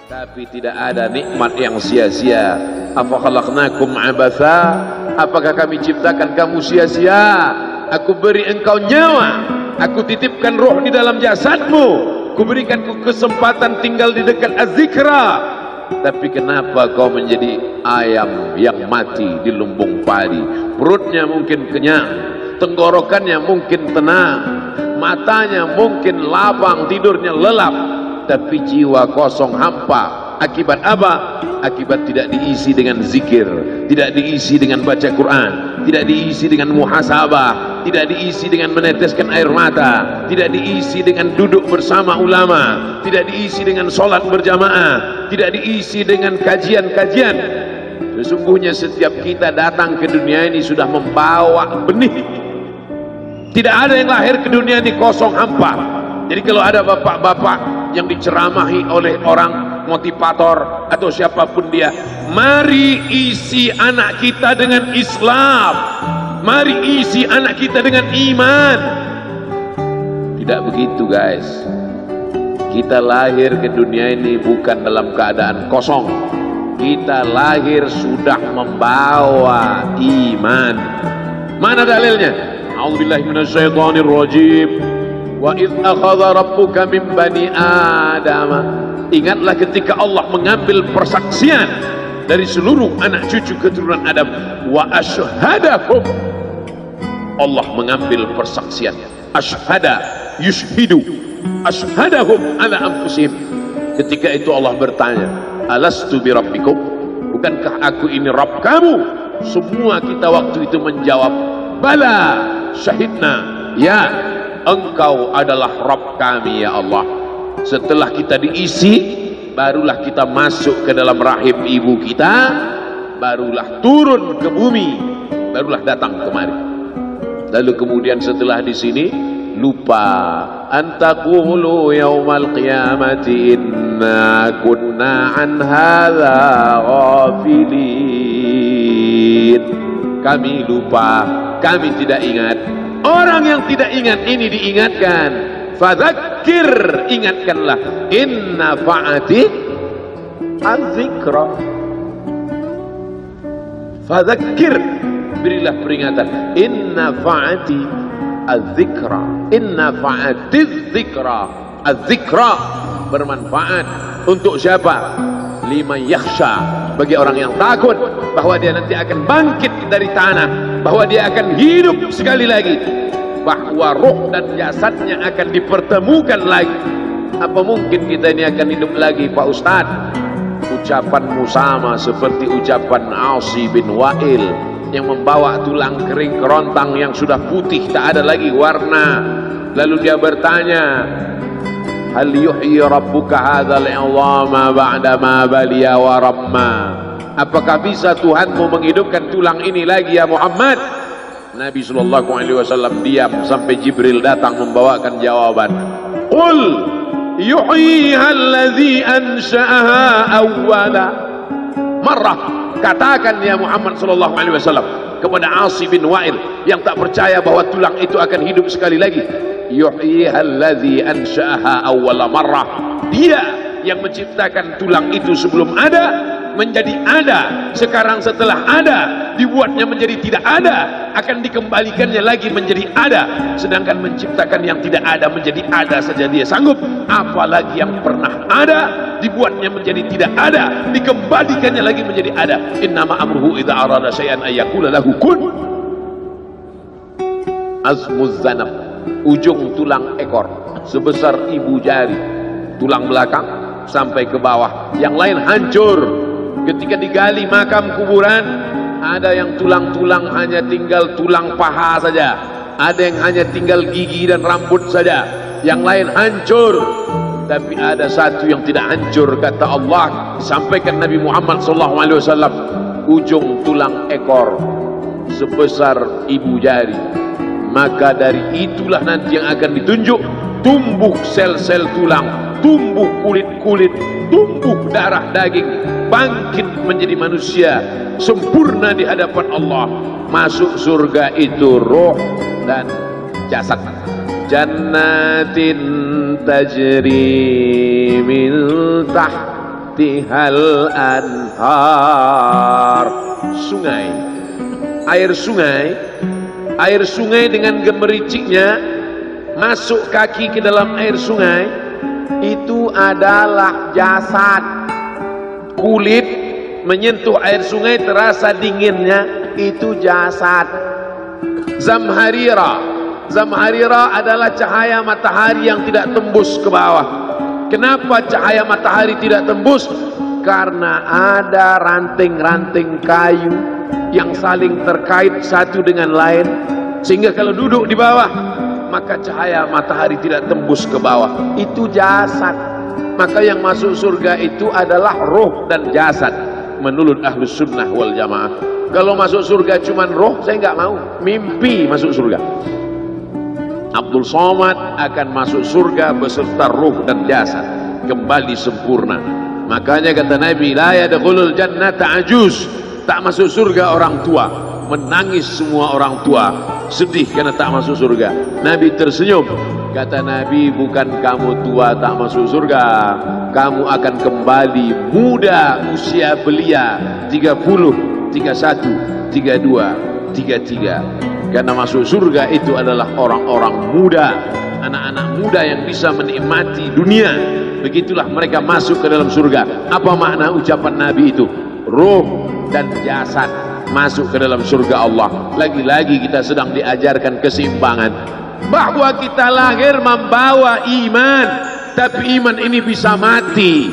Tapi tidak ada nikmat yang sia-sia. Afa khalaqnakum abatha? Apakah kami ciptakan kamu sia-sia? Aku beri engkau nyawa, aku titipkan roh di dalam jasadmu, ku berikan kesempatan tinggal di dekat az-zikra. Tapi kenapa kau menjadi ayam yang mati di lumbung padi? Perutnya mungkin kenyang, tenggorokannya mungkin tenang, matanya mungkin lapang, tidurnya lelap, tapi jiwa kosong hampa. Akibat apa? Akibat tidak diisi dengan zikir, tidak diisi dengan baca Quran, tidak diisi dengan muhasabah, tidak diisi dengan meneteskan air mata, tidak diisi dengan duduk bersama ulama, tidak diisi dengan sholat berjamaah, tidak diisi dengan kajian-kajian. Sesungguhnya setiap kita datang ke dunia ini sudah membawa benih. Tidak ada yang lahir ke dunia ini kosong hampa. Jadi kalau ada bapak-bapak yang diceramahi oleh orang motivator atau siapapun dia, mari isi anak kita dengan Islam, mari isi anak kita dengan iman. Tidak begitu guys. Kita lahir ke dunia ini bukan dalam keadaan kosong. Kita lahir sudah membawa iman. Mana dalilnya? A'udzubillahi minasyaitonir rajim. Wa idz akhadha rabbuka min bani Adam. Ingatlah ketika Allah mengambil persaksian dari seluruh anak cucu keturunan Adam. Wa asyhadahum. Allah mengambil persaksian. Asyhada yushhidu. Asyhadahum ala anfusihim. Ketika itu Allah bertanya, alastu bi rabbikum? Bukankah aku ini Rabb kamu? Semua kita waktu itu menjawab, bala syahidna. Ya, engkau adalah Rabb kami ya Allah. Setelah kita diisi, barulah kita masuk ke dalam rahim ibu kita, barulah turun ke bumi, barulah datang kemari. Lalu kemudian setelah di sini lupa, antaqulu yaumal qiyamati inna kunna an hadza ghafilin. Kami lupa, kami tidak ingat. Orang yang tidak ingat ini diingatkan. Fadzakir, ingatkanlah. Inna fa'ati az-zikra. Fadzakir, berilah peringatan. Inna fa'ati az-zikra. Inna fa'ati az-zikra. Az-zikra bermanfaat untuk siapa? Liman yakhsha, bagi orang yang takut bahwa dia nanti akan bangkit dari tanah, bahwa dia akan hidup sekali lagi, bahwa roh dan jasadnya akan dipertemukan lagi. Apa mungkin kita ini akan hidup lagi Pak Ustadz? Ucapanmu sama seperti ucapan Asi bin Wa'il yang membawa tulang kering kerontang yang sudah putih, tak ada lagi warna. Lalu dia bertanya, hal yuhyi rabbuka hadzal 'idhama ba'da ma baliya wa ramma? Apakah bisa Tuhanmu menghidupkan tulang ini lagi ya Muhammad? Nabi sallallahu alaihi wasallam diam sampai Jibril datang membawakan jawaban. Qul yuhyiha allazi ansha'aha awwala marrah. Katakan ya Muhammad sallallahu alaihi wasallam kepada Asi bin Wa'il yang tak percaya bahwa tulang itu akan hidup sekali lagi. Yuhyiha allazi ansha'aha awwala marrah. Dia yang menciptakan tulang itu sebelum ada menjadi ada, sekarang setelah ada dibuatnya menjadi tidak ada, akan dikembalikannya lagi menjadi ada. Sedangkan menciptakan yang tidak ada menjadi ada saja dia sanggup, apalagi yang pernah ada dibuatnya menjadi tidak ada, dikembalikannya lagi menjadi ada. Innama amruhu idza arada syai'an ayyaqula lahu kun. Azmuz zanab, ujung tulang ekor sebesar ibu jari, tulang belakang sampai ke bawah, yang lain hancur. Ketika digali makam kuburan, ada yang tulang-tulang hanya tinggal tulang paha saja, ada yang hanya tinggal gigi dan rambut saja, yang lain hancur. Tapi ada satu yang tidak hancur, kata Allah, sampaikan Nabi Muhammad SAW, ujung tulang ekor sebesar ibu jari. Maka dari itulah nanti yang akan ditunjuk, tumbuh sel-sel tulang, tumbuh kulit-kulit, tumbuh darah daging, bangkit menjadi manusia sempurna di hadapan Allah. Masuk surga itu roh dan jasad. Jannatin tajri min tahtihal anhar. Sungai, air sungai dengan gemericiknya masuk kaki ke dalam air sungai, itu adalah jasad. Kulit menyentuh air sungai terasa dinginnya, itu jasad. Zamharira adalah cahaya matahari yang tidak tembus ke bawah. Kenapa cahaya matahari tidak tembus? Karena ada ranting-ranting kayu yang saling terkait satu dengan lain, sehingga kalau duduk di bawah maka cahaya matahari tidak tembus ke bawah. Itu jasad. Maka yang masuk surga itu adalah roh dan jasad menurut Ahlus Sunnah wal Jamaah. Kalau masuk surga cuman roh, saya nggak mau. Mimpi masuk surga. Abdul Somad akan masuk surga beserta roh dan jasad, kembali sempurna. Makanya kata Nabi, la yadkhulul jannata ajuz, tak masuk surga orang tua. Menangis semua orang tua, sedih karena tak masuk surga. Nabi tersenyum, kata Nabi, bukan kamu tua tak masuk surga, kamu akan kembali muda usia belia, 30, 31, 32, 33. Karena masuk surga itu adalah orang-orang muda, anak-anak muda yang bisa menikmati dunia. Begitulah mereka masuk ke dalam surga. Apa makna ucapan Nabi itu? Ruh dan jasad masuk ke dalam surga Allah. Lagi-lagi kita sedang diajarkan keseimbangan, bahwa kita lahir membawa iman, tapi iman ini bisa mati.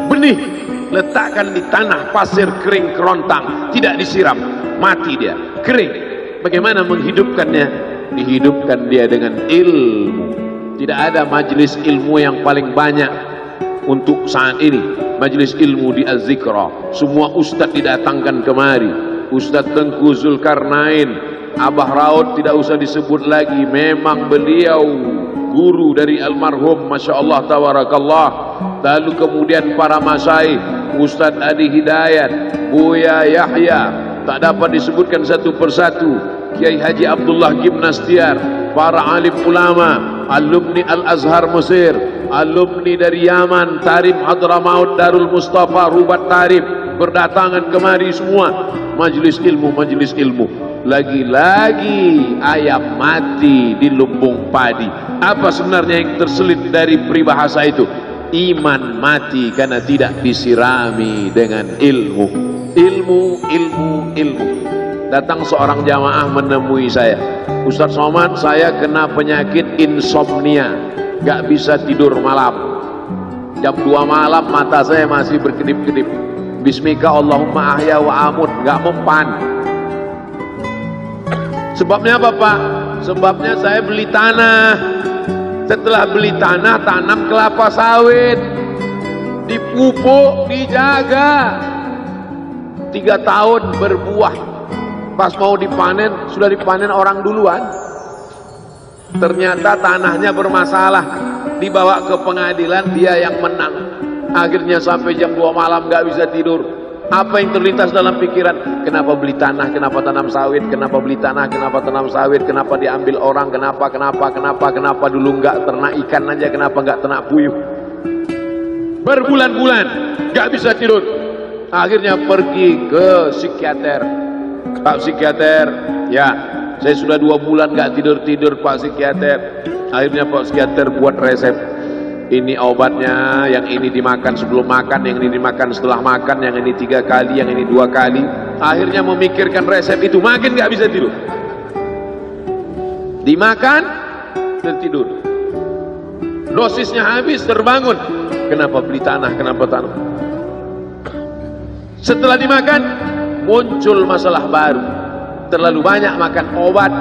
Benih letakkan di tanah pasir kering kerontang, tidak disiram, mati dia, kering. Bagaimana menghidupkannya? Dihidupkan dia dengan ilmu. Tidak ada majelis ilmu yang paling banyak untuk saat ini, majelis ilmu di Az-Zikra. Semua ustadz didatangkan kemari. Ustadz Tengku Zulkarnain, Abah Raud tidak usah disebut lagi, memang beliau guru dari almarhum, Masya Allah tabarakallah. Lalu kemudian para masyaikh, Ustadz Adi Hidayat, Buya Yahya, tak dapat disebutkan satu persatu. Kiai Haji Abdullah Gimnastiar, para alim ulama, alumni Al-Azhar Mesir, alumni dari Yaman, Tarif Hadramaut, Darul Mustafa, Rubat Tarif, berdatangan kemari semua. Majelis ilmu, majelis ilmu. Lagi-lagi ayam mati di lumbung padi. Apa sebenarnya yang terselit dari peribahasa itu? Iman mati karena tidak disirami dengan ilmu. Ilmu, ilmu, ilmu. Datang seorang jamaah menemui saya, Ustaz Somad, saya kena penyakit insomnia, gak bisa tidur malam. Jam 2 malam mata saya masih berkedip-kedip. Bismika Allahumma ahya wa amut, gak mempan. Sebabnya apa Pak? Sebabnya saya beli tanah. Setelah beli tanah, tanam kelapa sawit, dipupuk, dijaga, 3 tahun berbuah. Pas mau dipanen, sudah dipanen orang duluan. Ternyata tanahnya bermasalah, dibawa ke pengadilan, dia yang menang. Akhirnya sampai jam 2 malam gak bisa tidur. Apa yang terlintas dalam pikiran? Kenapa beli tanah, kenapa tanam sawit, kenapa beli tanah, kenapa tanam sawit, kenapa diambil orang, kenapa dulu gak ternak ikan aja, kenapa gak ternak puyuh. Berbulan-bulan gak bisa tidur. Akhirnya pergi ke psikiater. Pak psikiater, ya saya sudah 2 bulan gak tidur-tidur Pak psikiater. Akhirnya Pak psikiater buat resep. Ini obatnya, yang ini dimakan sebelum makan, yang ini dimakan setelah makan, yang ini 3 kali, yang ini 2 kali. Akhirnya memikirkan resep itu, makin gak bisa tidur. Dimakan, tertidur. Dosisnya habis, terbangun. Kenapa beli tanah, kenapa tanah? Setelah dimakan, muncul masalah baru. Terlalu banyak makan obat,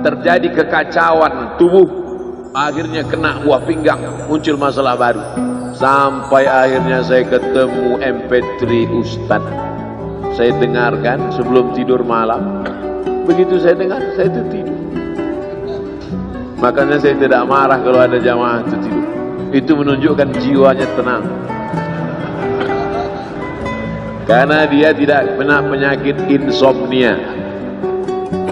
terjadi kekacauan tubuh. Akhirnya kena buah pinggang, muncul masalah baru. Sampai akhirnya saya ketemu MP3 Ustadz. Saya dengarkan sebelum tidur malam. Begitu saya dengar, saya itu tidur. Makanya saya tidak marah kalau ada jamaah itu tidur. Itu menunjukkan jiwanya tenang. Karena dia tidak pernah penyakit insomnia.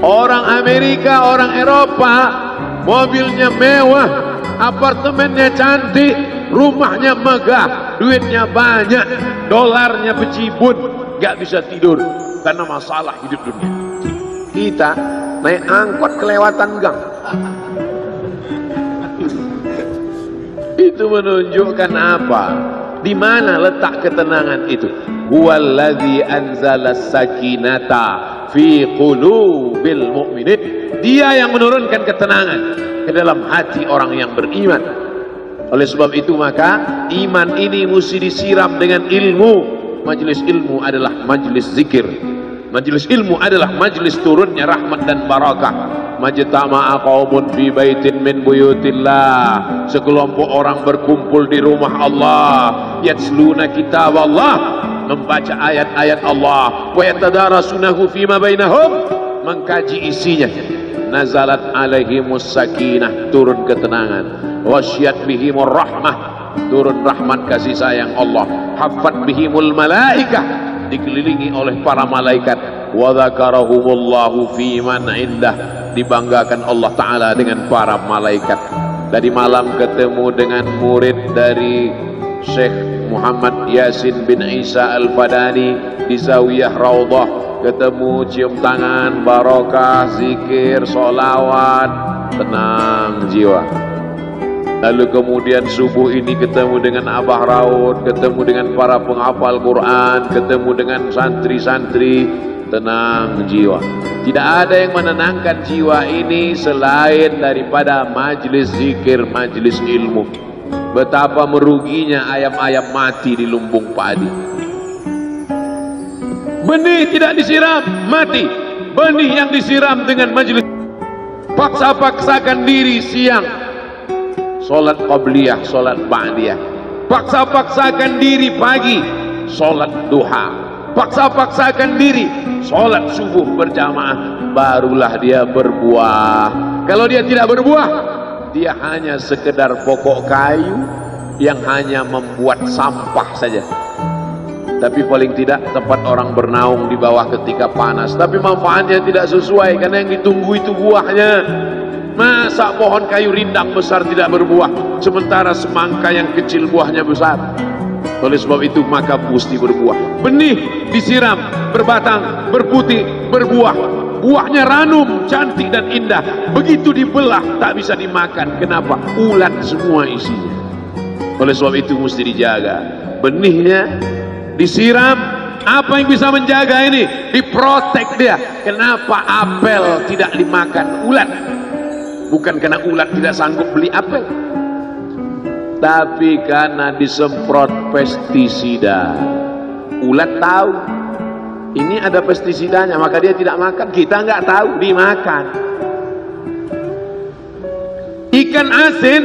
Orang Amerika, orang Eropa, mobilnya mewah, apartemennya cantik, rumahnya megah, duitnya banyak, dolarnya bejibun, gak bisa tidur karena masalah hidup dunia. Kita naik angkot kelewatan gang. Itu menunjukkan apa? Di mana letak ketenangan itu? Huwallazi anzala sakinata fi qulubil mu'minin. Dia yang menurunkan ketenangan ke dalam hati orang yang beriman. Oleh sebab itu maka iman ini mesti disiram dengan ilmu. Majelis ilmu adalah majelis zikir. Majelis ilmu adalah majelis turunnya rahmat dan barakah. Majtama'a qaumun fi baitin min buyutillah. Sekelompok orang berkumpul di rumah Allah, yatsluna kitab Allah, membaca ayat-ayat Allah, wa yatadarasunahu fima bainahum, mengkaji isinya. Nazalat alaihimus sakinah, turun ketenangan. Wasyat bihimur rahmah, turun rahmat kasih sayang Allah. Haffat bihimul malaikah, dikelilingi oleh para malaikat. Wa dzakarahumullahu fi man indah, dibanggakan Allah Ta'ala dengan para malaikat. Tadi malam ketemu dengan murid dari Syekh Muhammad Yasin bin Isa Al-Fadani di Zawiyah Raudhah. Ketemu, cium tangan, barokah, zikir, sholawat, tenang jiwa. Lalu kemudian subuh ini ketemu dengan Abah Raud, ketemu dengan para penghafal Quran, ketemu dengan santri-santri, tenang jiwa. Tidak ada yang menenangkan jiwa ini selain daripada majelis zikir, majelis ilmu. Betapa meruginya ayam-ayam mati di lumbung padi. Benih tidak disiram, mati. Benih yang disiram dengan majelis. Paksa-paksakan diri siang, sholat qabliyah, sholat ba'diyah. Paksa-paksakan diri pagi, sholat duha. Paksa-paksakan diri, sholat subuh berjamaah, barulah dia berbuah. Kalau dia tidak berbuah, dia hanya sekedar pokok kayu yang hanya membuat sampah saja. Tapi paling tidak tempat orang bernaung di bawah ketika panas. Tapi manfaatnya tidak sesuai karena yang ditunggu itu buahnya. Masa pohon kayu rindang besar tidak berbuah, sementara semangka yang kecil buahnya besar? Oleh sebab itu maka mesti berbuah. Benih disiram, berbatang, berputih, berbuah. Buahnya ranum, cantik dan indah. Begitu dibelah tak bisa dimakan. Kenapa? Ulat semua isinya. Oleh sebab itu mesti dijaga. Benihnya disiram. Apa yang bisa menjaga ini? Diprotek dia. Kenapa apel tidak dimakan ulat? Bukan karena ulat tidak sanggup beli apel, tapi karena disemprot pestisida. Ulat tahu ini ada pestisidanya, maka dia tidak makan. Kita nggak tahu, dimakan. Ikan asin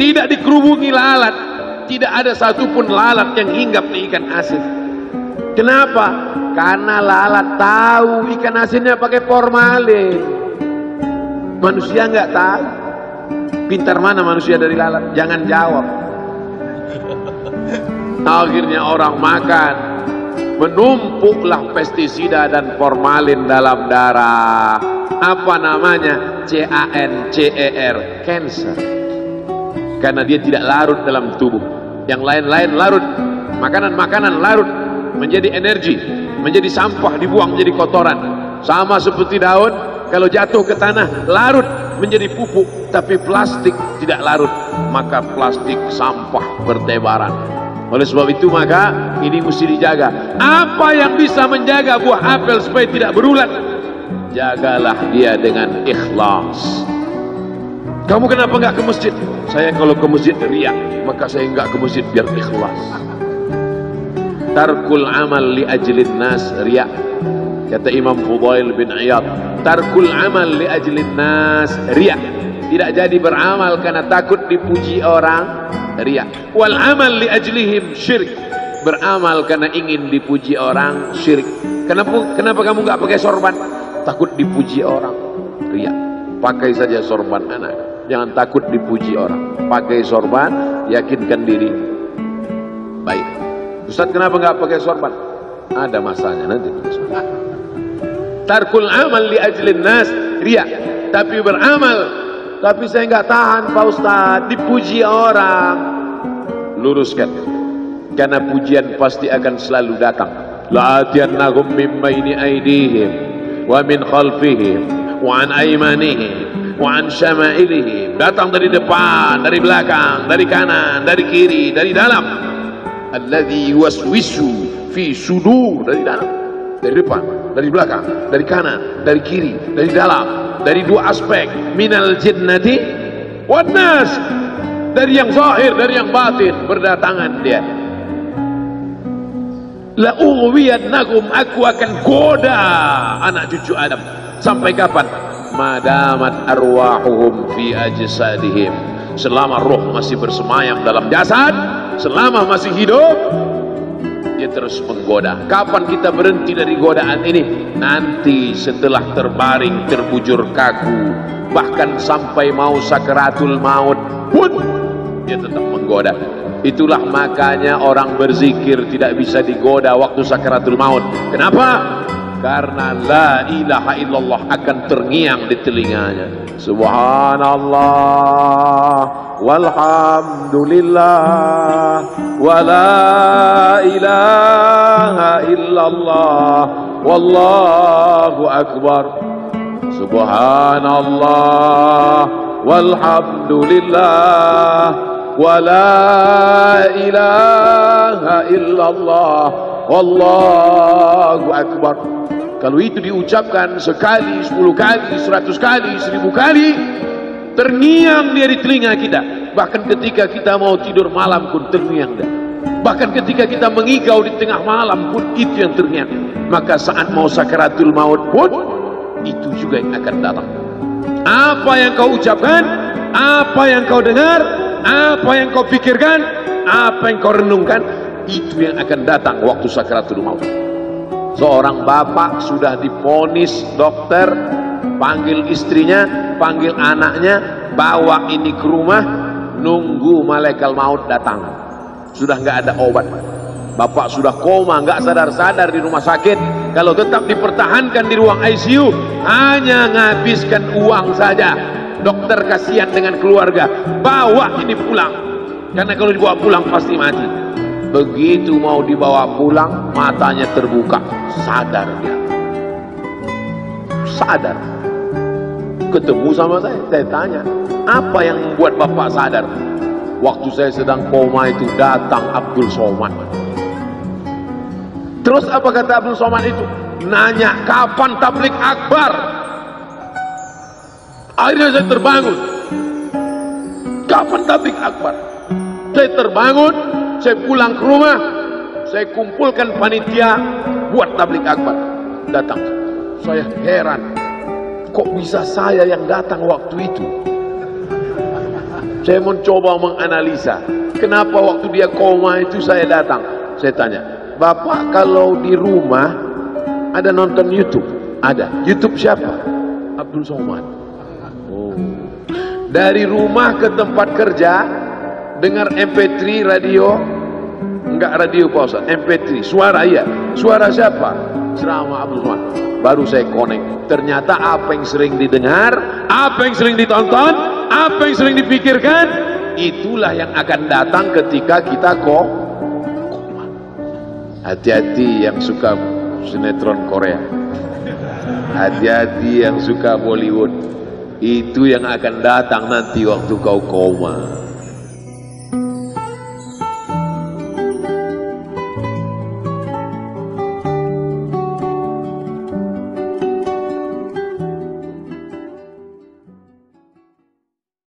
tidak dikerubungi lalat. Tidak ada satupun lalat yang hinggap di ikan asin. Kenapa? Karena lalat tahu ikan asinnya pakai formalin. Manusia nggak tahu. Pintar mana manusia dari lalat? Jangan jawab. Akhirnya orang makan, menumpuklah pestisida dan formalin dalam darah. Apa namanya? CANCER, cancer. Karena dia tidak larut dalam tubuh. Yang lain-lain larut. Makanan-makanan larut menjadi energi, menjadi sampah, dibuang menjadi kotoran. Sama seperti daun, kalau jatuh ke tanah larut menjadi pupuk. Tapi plastik tidak larut, maka plastik sampah bertebaran. Oleh sebab itu maka ini mesti dijaga. Apa yang bisa menjaga buah apel supaya tidak berulat? Jagalah dia dengan ikhlas. Kamu kenapa nggak ke masjid? Saya kalau ke masjid riya, maka saya nggak ke masjid biar ikhlas. Tarkul amal li ajlin nas riya. Kata Imam Fudail bin Iyad, tarkul amal li ajlin nas riya. Tidak jadi beramal karena takut dipuji orang, riya. Wal amal li ajlihim syirik. Beramal karena ingin dipuji orang, syirik. Kenapa kamu nggak pakai sorban? Takut dipuji orang, riya. Pakai saja sorban anak. Jangan takut dipuji orang. Pakai sorban, yakinkan diri. Baik. Ustaz kenapa nggak pakai sorban? Ada masanya nanti. Tarkul amal li ajlin nas riya. Tapi beramal, tapi saya nggak tahan Pak Ustaz, dipuji orang. luruskan, karena pujian pasti akan selalu datang. La'atiyannahum min baini aydihim wa min khalfihim wa an aymanihim wa an syama'ilihim. Datang dari depan, dari belakang, dari kanan, dari kiri, dari dalam. Alladzi yuwaswisu fi sudur, dari dalam, dari depan, dari belakang, dari kanan, dari kiri, dari dalam, dari dua aspek, minal jinnati wan nas, dari yang zahir, dari yang batin, berdatangan dia. La ughwiyannahum, aku akan goda anak cucu Adam. Sampai kapan? Madamat arwahuhum fi ajsadihim, selama roh masih bersemayam dalam jasad, selama masih hidup, dia terus menggoda. Kapan kita berhenti dari godaan ini? Nanti setelah terbaring, terbujur kaku, bahkan sampai mau sakaratul maut pun dia tetap menggoda. Itulah makanya orang berzikir tidak bisa digoda waktu sakaratul maut. Kenapa? Karena la ilaha illallah akan terngiang di telinganya. Subhanallah walhamdulillah wa la ilaha illallah wallahu akbar. Subhanallah walhamdulillah wa la ilaha illallah wallahu akbar. Kalau itu diucapkan sekali, 10 kali, 100 kali, 1000 kali, terngiang dia di telinga kita. Bahkan ketika kita mau tidur malam pun terngiang dia. Bahkan ketika kita mengigau di tengah malam pun itu yang terngiang. Maka saat mau sakaratul maut pun itu juga yang akan datang. Apa yang kau ucapkan, apa yang kau dengar, apa yang kau pikirkan, apa yang kau renungkan, itu yang akan datang waktu sakaratul maut. Seorang bapak sudah divonis dokter, panggil istrinya, panggil anaknya, bawa ini ke rumah, nunggu malaikat maut datang. Sudah nggak ada obat. Bapak sudah koma, nggak sadar-sadar di rumah sakit. Kalau tetap dipertahankan di ruang ICU, hanya ngabiskan uang saja. Dokter kasihan dengan keluarga, bawa ini pulang. Karena kalau dibawa pulang pasti mati. Begitu mau dibawa pulang, matanya terbuka, sadar dia. Sadar. Ketemu sama saya tanya, apa yang membuat bapak sadar? Waktu saya sedang koma itu datang Abdul Somad. Terus apa kata Abdul Somad itu? Nanya kapan tablik akbar. Akhirnya saya terbangun. Kapan tablik akbar? Saya terbangun, saya pulang ke rumah, saya kumpulkan panitia buat tablik akbar. Datang. Saya heran, kok bisa saya yang datang waktu itu? Saya mencoba menganalisa, kenapa waktu dia koma itu saya datang. Saya tanya, Bapak kalau di rumah ada nonton YouTube? Ada. YouTube siapa? Abdul Somad. Oh. Dari rumah ke tempat kerja, dengar MP3 radio, enggak radio Pak Ustaz, MP3, suara iya. Suara siapa? Ceramah Abdul Somad. Baru saya connect. Ternyata apa yang sering didengar, apa yang sering ditonton, apa yang sering dipikirkan, itulah yang akan datang ketika kita koma. Hati-hati yang suka sinetron Korea. Hati-hati yang suka Bollywood. Itu yang akan datang nanti waktu kau koma.